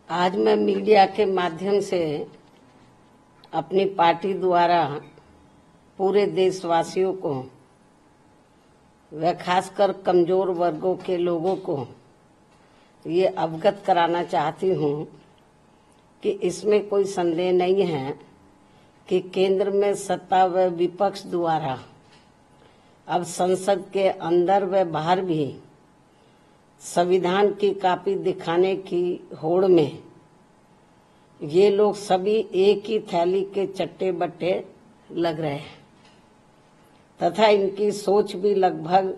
आज मैं मीडिया के माध्यम से अपनी पार्टी द्वारा पूरे देशवासियों को व खासकर कमजोर वर्गों के लोगों को ये अवगत कराना चाहती हूँ कि इसमें कोई संदेह नहीं है कि केंद्र में सत्ता व विपक्ष द्वारा अब संसद के अंदर व बाहर भी संविधान की कॉपी दिखाने की होड़ में ये लोग सभी एक ही थैली के चट्टे बट्टे लग रहे हैं तथा इनकी सोच भी लगभग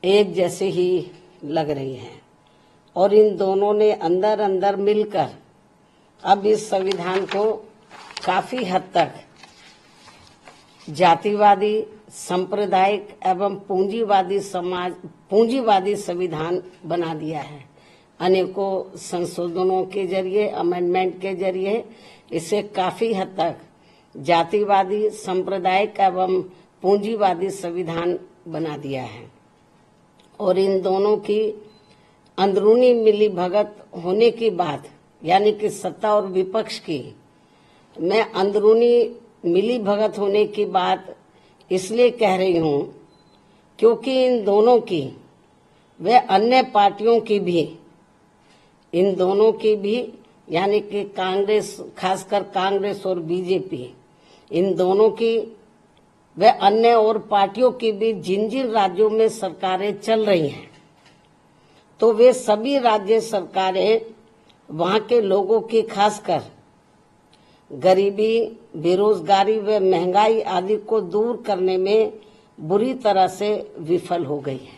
एक जैसी ही लग रही है और इन दोनों ने अंदर अंदर मिलकर अब इस संविधान को काफी हद तक जातिवादी, सांप्रदायिक एवं पूंजीवादी संविधान बना दिया है। अनेकों संशोधनों के जरिए, अमेंडमेंट के जरिए इसे काफी हद तक जातिवादी, सांप्रदायिक एवं पूंजीवादी संविधान बना दिया है और इन दोनों की अंदरूनी मिलीभगत होने की बात, यानी कि सत्ता और विपक्ष की मैं अंदरूनी मिलीभगत होने की बात इसलिए कह रही हूं क्योंकि इन दोनों की व अन्य पार्टियों की भी, इन दोनों की भी यानी कि कांग्रेस, खासकर कांग्रेस और बीजेपी, इन दोनों की व अन्य और पार्टियों की भी जिन जिन राज्यों में सरकारें चल रही हैं तो वे सभी राज्य सरकारें वहां के लोगों की खासकर गरीबी, बेरोजगारी व महंगाई आदि को दूर करने में बुरी तरह से विफल हो गई है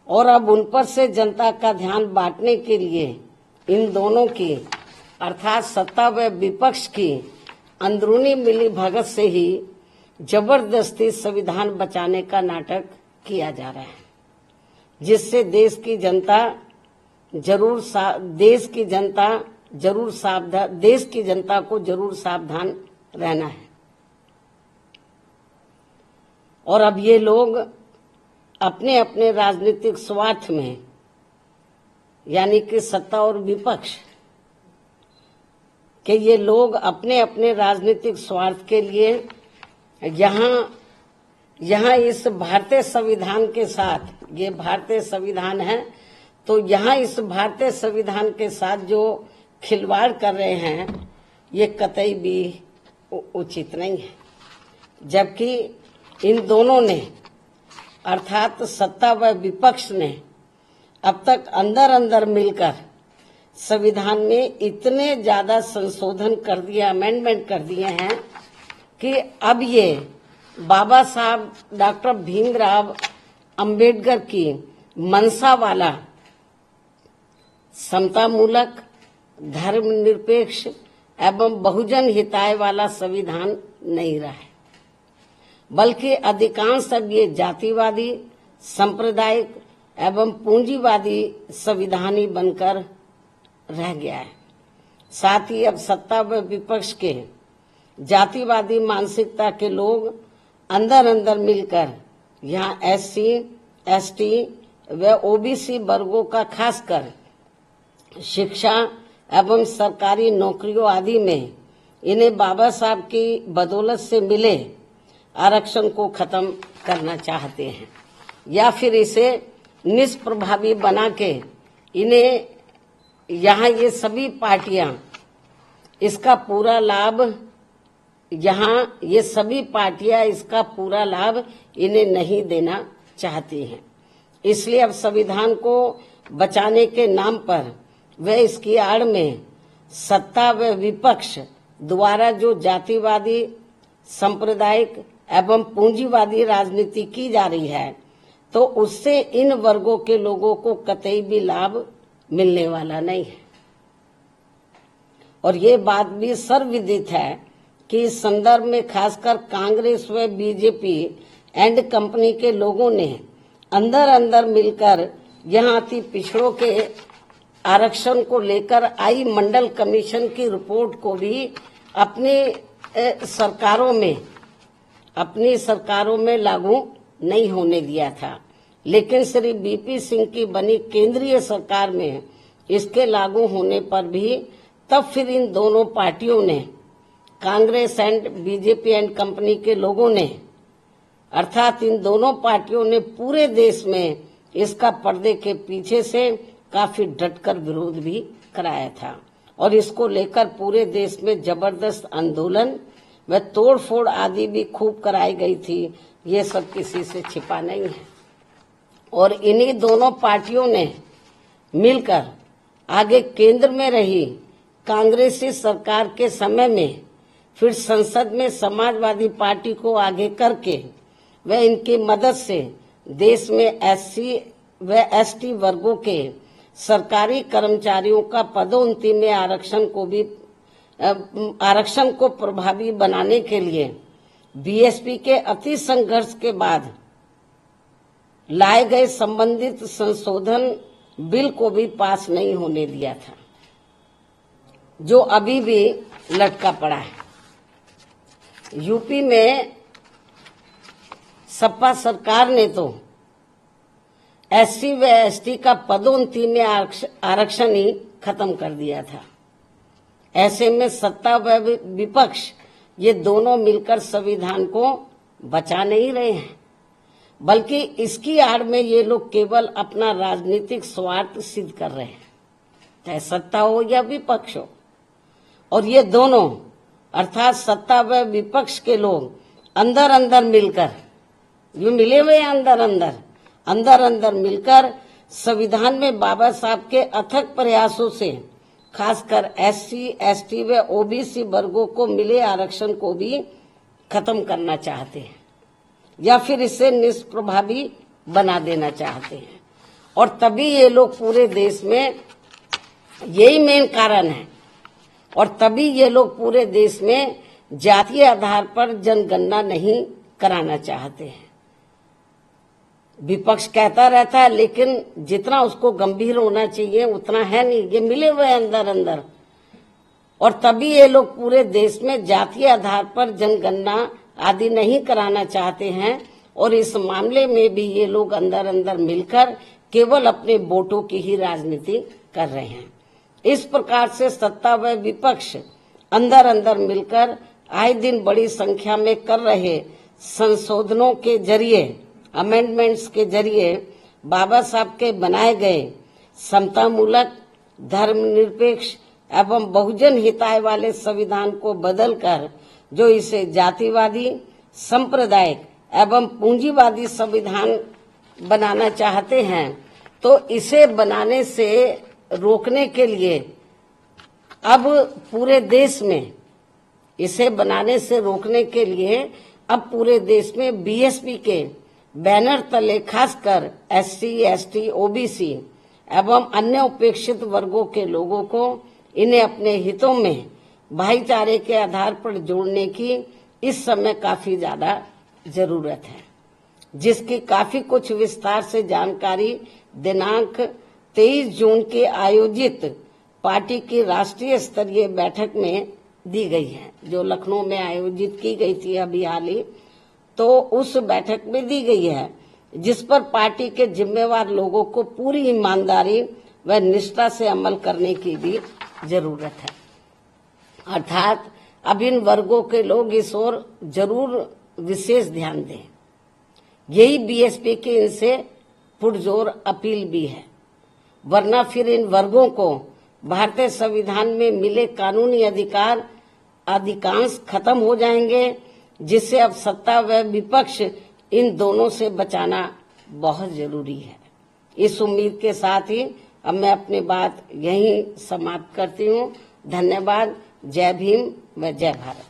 और अब उन पर से जनता का ध्यान बांटने के लिए इन दोनों की अर्थात सत्ता व विपक्ष की अंदरूनी मिलीभगत से ही जबरदस्ती संविधान बचाने का नाटक किया जा रहा है, जिससे देश की जनता को जरूर सावधान रहना है। और अब ये लोग अपने अपने राजनीतिक स्वार्थ में, यानी कि सत्ता और विपक्ष के ये लोग अपने अपने राजनीतिक स्वार्थ के लिए यहाँ इस भारतीय संविधान के साथ, ये भारतीय संविधान है तो यहाँ इस भारतीय संविधान के साथ जो खिलवाड़ कर रहे हैं ये कतई भी उचित नहीं है। जबकि इन दोनों ने अर्थात सत्ता व विपक्ष ने अब तक अंदर अंदर मिलकर संविधान में इतने ज्यादा संशोधन कर दिए, अमेंडमेंट कर दिए हैं कि अब ये बाबा साहब डॉक्टर भीमराव अंबेडकर की मंशा वाला समतामूलक, धर्मनिरपेक्ष एवं बहुजन हिताय वाला संविधान नहीं रहा है, बल्कि अधिकांश अब ये जातिवादी, सांप्रदायिक एवं पूंजीवादी संविधान ही बनकर रह गया है। साथ ही अब सत्ता व विपक्ष के जातिवादी मानसिकता के लोग अंदर अंदर मिलकर यहाँ SC, ST व OBC वर्गों का खासकर शिक्षा एवं सरकारी नौकरियों आदि में इन्हें बाबा साहब की बदौलत से मिले आरक्षण को खत्म करना चाहते हैं या फिर इसे निष्प्रभावी बना के इन्हें यहाँ ये सभी पार्टियां इसका पूरा लाभ, यहाँ ये सभी पार्टियां इसका पूरा लाभ इन्हें नहीं देना चाहती हैं। इसलिए अब संविधान को बचाने के नाम पर वे इसकी आड़ में सत्ता व विपक्ष द्वारा जो जातिवादी, सांप्रदायिक एवं पूंजीवादी राजनीति की जा रही है तो उससे इन वर्गों के लोगों को कतई भी लाभ मिलने वाला नहीं है। और ये बात भी सर्वविदित है कि इस संदर्भ में खासकर कांग्रेस व बीजेपी एंड कंपनी के लोगों ने अंदर अंदर मिलकर यहाँ अति पिछड़ों के आरक्षण को लेकर आई मंडल कमीशन की रिपोर्ट को भी अपनी सरकारों में लागू नहीं होने दिया था, लेकिन श्री बीपी सिंह की बनी केंद्रीय सरकार में इसके लागू होने पर भी तब फिर इन दोनों पार्टियों ने, Congress and BJP and company के लोगों ने, अर्थात इन दोनों पार्टियों ने पूरे देश में इसका पर्दे के पीछे से काफी डटकर विरोध भी कराया था और इसको लेकर पूरे देश में जबरदस्त आंदोलन व तोड़फोड़ आदि भी खूब कराई गई थी। ये सब किसी से छिपा नहीं है। और इन्हीं दोनों पार्टियों ने मिलकर आगे केंद्र में रही कांग्रेसी सरकार के समय में फिर संसद में समाजवादी पार्टी को आगे करके व इनकी मदद से देश में एससी व एसटी वर्गों के सरकारी कर्मचारियों का पदोन्नति में आरक्षण को प्रभावी बनाने के लिए बीएसपी के अति संघर्ष के बाद लाए गए संबंधित संशोधन बिल को भी पास नहीं होने दिया था, जो अभी भी लटका पड़ा है। यूपी में सपा सरकार ने तो एससी व एसटी का पदोन्नति में आरक्षण ही खत्म कर दिया था। ऐसे में सत्ता व विपक्ष ये दोनों मिलकर संविधान को बचा नहीं रहे हैं, बल्कि इसकी आड़ में ये लोग केवल अपना राजनीतिक स्वार्थ सिद्ध कर रहे हैं, चाहे सत्ता हो या विपक्ष हो। और ये दोनों अर्थात सत्ता व विपक्ष के लोग अंदर अंदर मिलकर, जो मिले हुए अंदर अंदर मिलकर संविधान में बाबा साहब के अथक प्रयासों से खासकर एससी, एसटी व ओबीसी वर्गों को मिले आरक्षण को भी खत्म करना चाहते हैं या फिर इसे निष्प्रभावी बना देना चाहते हैं। और तभी ये लोग पूरे देश में, यही मेन कारण है, और तभी ये लोग पूरे देश में जातीय आधार पर जनगणना नहीं कराना चाहते हैं। विपक्ष कहता रहता है, लेकिन जितना उसको गंभीर होना चाहिए उतना है नहीं, ये मिले हुए अंदर। और तभी ये लोग पूरे देश में जातीय आधार पर जनगणना आदि नहीं कराना चाहते हैं और इस मामले में भी ये लोग अंदर मिलकर केवल अपने वोटों की ही राजनीति कर रहे हैं। इस प्रकार से सत्ता व विपक्ष अंदर मिलकर आए दिन बड़ी संख्या में कर रहे संशोधनों के जरिए, अमेंडमेंट्स के जरिए बाबा साहब के बनाए गए समतामूलक, धर्मनिरपेक्ष एवं बहुजन हिताय वाले संविधान को बदलकर जो इसे जातिवादी, सांप्रदायिक एवं पूंजीवादी संविधान बनाना चाहते हैं, तो इसे बनाने से रोकने के लिए अब पूरे देश में, इसे बनाने से रोकने के लिए अब पूरे देश में बीएसपी के बैनर तले खासकर एससी, एसटी, ओबीसी एवं अन्य उपेक्षित वर्गों के लोगों को इन्हें अपने हितों में भाईचारे के आधार पर जोड़ने की इस समय काफी ज्यादा जरूरत है, जिसकी काफी कुछ विस्तार से जानकारी दिनांक 23 जून के आयोजित पार्टी की राष्ट्रीय स्तरीय बैठक में दी गई है, जो लखनऊ में आयोजित की गई थी अभी हाल ही। तो उस बैठक में दी गई है, जिस पर पार्टी के जिम्मेवार लोगों को पूरी ईमानदारी व निष्ठा से अमल करने की भी जरूरत है। अर्थात अब इन वर्गों के लोग इस ओर जरूर विशेष ध्यान दें। यही बीएसपी की इनसे पुरजोर अपील भी है, वरना फिर इन वर्गों को भारतीय संविधान में मिले कानूनी अधिकार अधिकांश खत्म हो जाएंगे, जिससे अब सत्ता व विपक्ष इन दोनों से बचाना बहुत जरूरी है। इस उम्मीद के साथ ही अब मैं अपनी बात यहीं समाप्त करती हूँ। धन्यवाद। जय भीम व जय भारत।